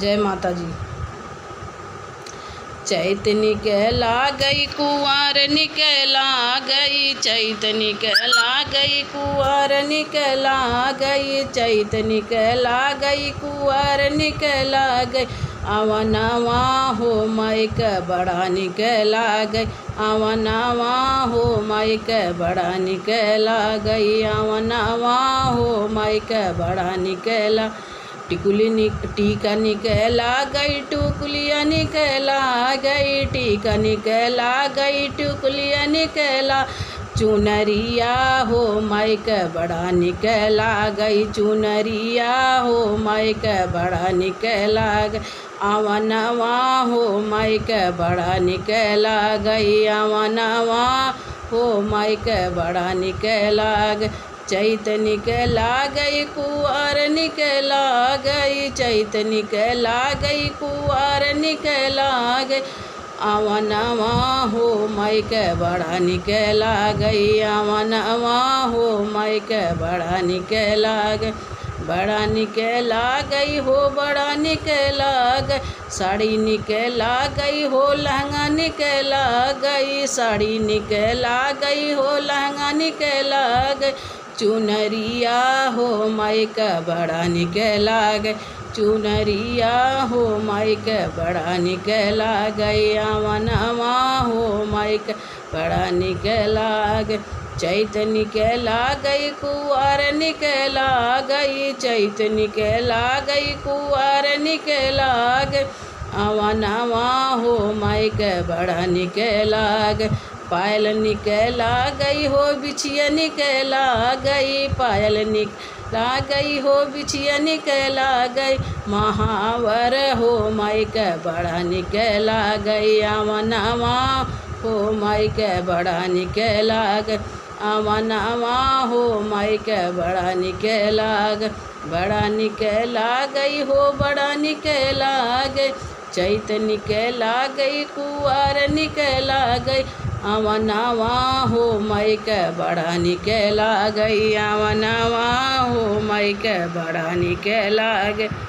जय माता जी। चैत निकला गई कुंवर निकला गई, चैत निकला गई कुंवर निकला गई, चैत निकला गई कुंवर निकला गई। अवनवा हो मायक बड़ा निकला गई, अवनवा हो मायक बड़ा निकला गई, अवनवा हो मायक बड़ा निकला। टीका निकला गई टुकलिया निकला गई, टीका निकला गई टुकलिया निकला। चुनरिया हो मायक बड़ा निकला गई, चुनरिया हो मायक बड़ा निकला गई। अवनवा हो मायक बड़ा निकला गई, अवनवा हो मायक बड़ा निकला गई। चैत निकला गई कुंवर निकला गई, चैत निकला गई कुंवर निकला गई। अवनवा हो मायक बड़ा निकला गई, अवनवा हो मायक बड़ा निकला गई। बड़ा निकला गई हो बड़ा निकला गई, साड़ी निकला गई हो लहंगा निकला गई, साड़ी निकला गई हो लहंगा निकला गई। चुनरिया हो मायक बड़ा निकला गई, चुनरिया हो मायक बड़ा निकला गई, अवनवा हो मायक बड़ा निकला गई। चैत निकला गई कुंवर निकला गई, चैत निकला गई कुंवर निकला गई। अवनवा हो मायक बड़ा निकला गई। पायल निकला गई हो बिछिया निकला गई, पायल निकला गई हो बिछिया निकला गई। महावर हो मायक बड़ा निकला गई, अवनवा हो मायक बड़ा निकला गई, अवनवा हो मायक बड़ा निकला गई। बड़ा निकला गई हो बड़ा निकला गई, चैत निकला गई कुंवर निकला गई। अवनवा हो मायक बड़ा निकला गई, अवनवा हो मायक बड़ा निकला गई।